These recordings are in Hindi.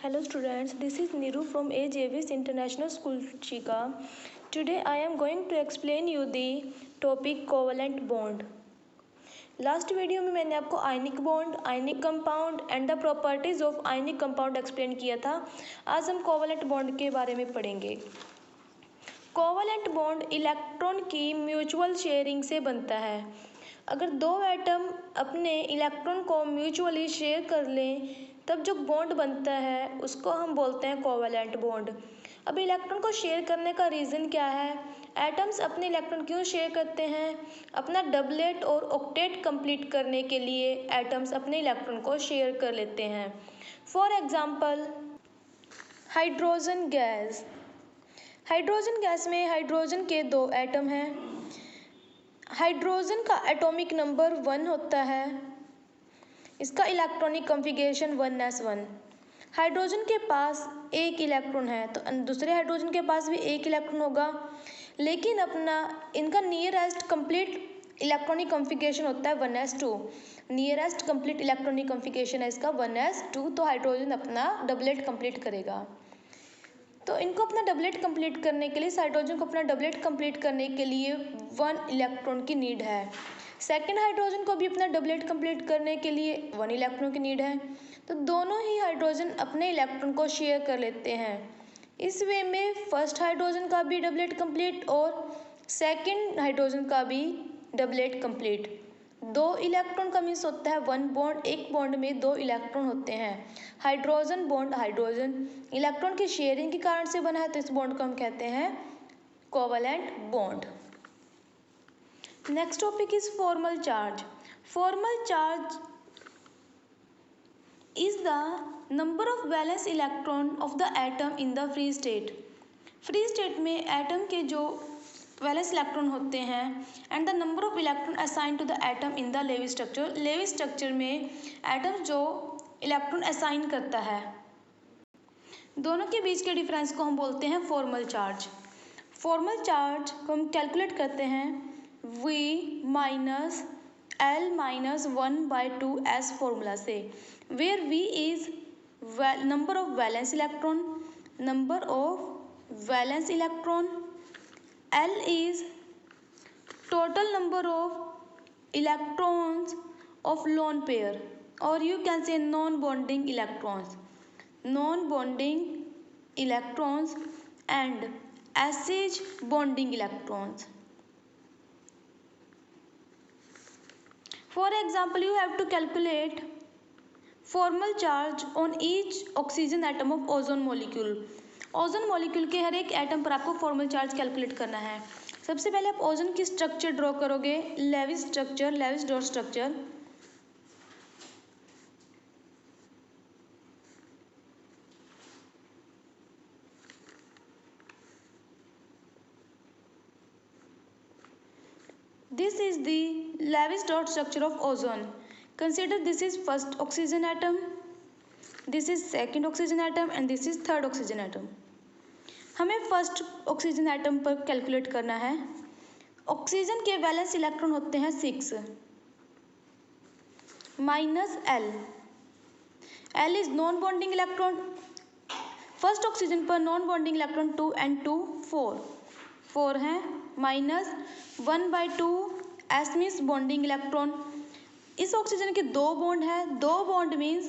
Hello students, this is Niru from AJVS International School Chika. Today I am going to explain you the topic covalent bond. Last video में मैंने आपको ionic bond, ionic compound and the properties of ionic compound explain किया था। आज हम कोवलेंट बॉन्ड के बारे में पढ़ेंगे। कोवलेंट बॉन्ड इलेक्ट्रॉन की म्यूचुअल शेयरिंग से बनता है। अगर दो एटम अपने इलेक्ट्रॉन को म्यूचुअली शेयर कर लें तब जो बॉन्ड बनता है उसको हम बोलते हैं कोवलेंट बॉन्ड। अब इलेक्ट्रॉन को शेयर करने का रीज़न क्या है? एटम्स अपने इलेक्ट्रॉन क्यों शेयर करते हैं? अपना डबलेट और ऑक्टेट कंप्लीट करने के लिए एटम्स अपने इलेक्ट्रॉन को शेयर कर लेते हैं। For example hydrogen gas. Hydrogen gas में हाइड्रोजन के दो एटम हैं। हाइड्रोजन का एटॉमिक नंबर 1 होता है। इसका इलेक्ट्रॉनिक कॉन्फ़िगरेशन 1s1। हाइड्रोजन के पास एक इलेक्ट्रॉन है तो दूसरे हाइड्रोजन के पास भी एक इलेक्ट्रॉन होगा, लेकिन अपना इनका नियरेस्ट कंप्लीट इलेक्ट्रॉनिक कॉन्फ़िगरेशन होता है 1s2। Nearest complete electronic configuration है इसका 1s2। तो हाइड्रोजन अपना डबलेट कंप्लीट करेगा। तो इनको अपना डबलेट कंप्लीट करने के लिए, हाइड्रोजन को अपना डबलेट कंप्लीट करने के लिए 1 इलेक्ट्रॉन की नीड है। सेकेंड हाइड्रोजन को भी अपना डबलेट कंप्लीट करने के लिए 1 इलेक्ट्रॉन की नीड है। तो दोनों ही हाइड्रोजन अपने इलेक्ट्रॉन को शेयर कर लेते हैं। इस वे में फर्स्ट हाइड्रोजन का भी डबलेट कंप्लीट और सेकेंड हाइड्रोजन का भी डबलेट कंप्लीट। 2 इलेक्ट्रॉन का मीन्स होता है 1 बॉन्ड। एक बॉन्ड में 2 इलेक्ट्रॉन होते हैं। हाइड्रोजन बॉन्ड हाइड्रोजन इलेक्ट्रॉन की शेयरिंग के कारण से बना है, तो इस बॉन्ड को हम कहते हैं covalent bond. Next topic is formal charge. Formal charge is the number of valence electron of the atom in the free state। Free state में एटम के जो वैलेंस इलेक्ट्रॉन होते हैं and the number of electron assign to the atom in the Lewis structure. Lewis structure में एटम जो इलेक्ट्रॉन असाइन करता है, दोनों के बीच के डिफरेंस को हम बोलते हैं फॉर्मल चार्ज। फॉर्मल चार्ज को हम कैलकुलेट करते हैं V minus L minus 1/2s formula से, where V is number of valence electron, number of valence electron, L is total number of electrons of lone pair, or you can say non-bonding electrons, non-bonding electrons and SH bonding electrons. For example, you have to calculate formal charge on each oxygen atom of ozone molecule. Ozone molecule के हर एक एटम पर आपको फॉर्मल चार्ज कैलकुलेट करना है। सबसे पहले आप ओजोन की स्ट्रक्चर ड्रॉ करोगे, Lewis structure, Lewis dot structure. This is the Lewis dot structure of ozone. Consider this is first oxygen atom, this is second oxygen atom and this is third oxygen atom। हमें फर्स्ट ऑक्सीजन एटम पर कैलकुलेट करना है। ऑक्सीजन के वैलेंस इलेक्ट्रॉन होते हैं 6 minus L। L is non bonding electron. First oxygen पर नॉन बॉन्डिंग इलेक्ट्रॉन 2 and 2 4 हैं, minus 1/2s means bonding electron. इस ऑक्सीजन के 2 बॉन्ड है, 2 bond means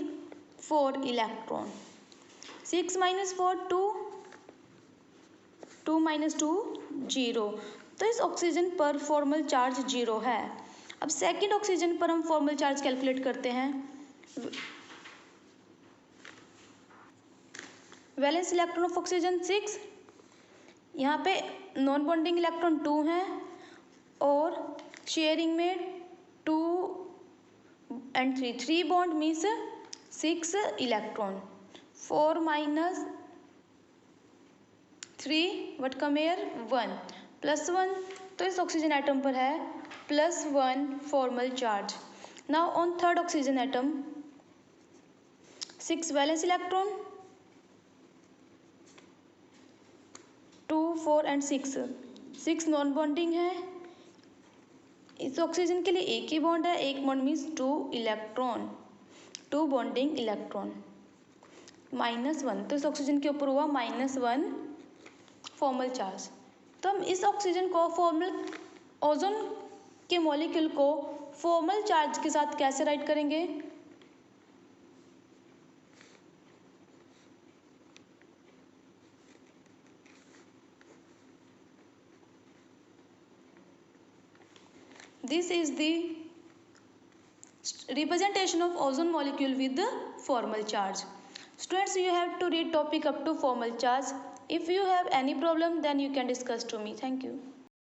4 electron. 6 minus 4 2, 2 minus 2 0। तो इस ऑक्सीजन पर फॉर्मल चार्ज 0 है। अब सेकेंड ऑक्सीजन पर हम फॉर्मल चार्ज कैलकुलेट करते हैं। वैलेंस इलेक्ट्रॉन ऑफ ऑक्सीजन 6, यहाँ पे नॉन बॉन्डिंग इलेक्ट्रॉन 2 हैं और शेयरिंग में 2 and 3 bond means 6 electron। 4 minus 3 what come here 1 plus 1। तो इस ऑक्सीजन एटम पर है +1 formal charge. Now on third oxygen atom 6 valence electron, 2 4 and 6 non bonding है। इस ऑक्सीजन के लिए एक ही बॉन्ड है, एक bond means 2 electron, 2 bonding electron. -1, तो इस ऑक्सीजन के ऊपर हुआ -1 फॉर्मल चार्ज। तो हम इस ऑक्सीजन को ओजोन के मॉलिक्यूल को फॉर्मल चार्ज के साथ कैसे राइट करेंगे? This is the representation of ozone molecule with the formal charge. Students, you have to read topic up to formal charge. If you have any problem, then you can discuss to me. Thank you.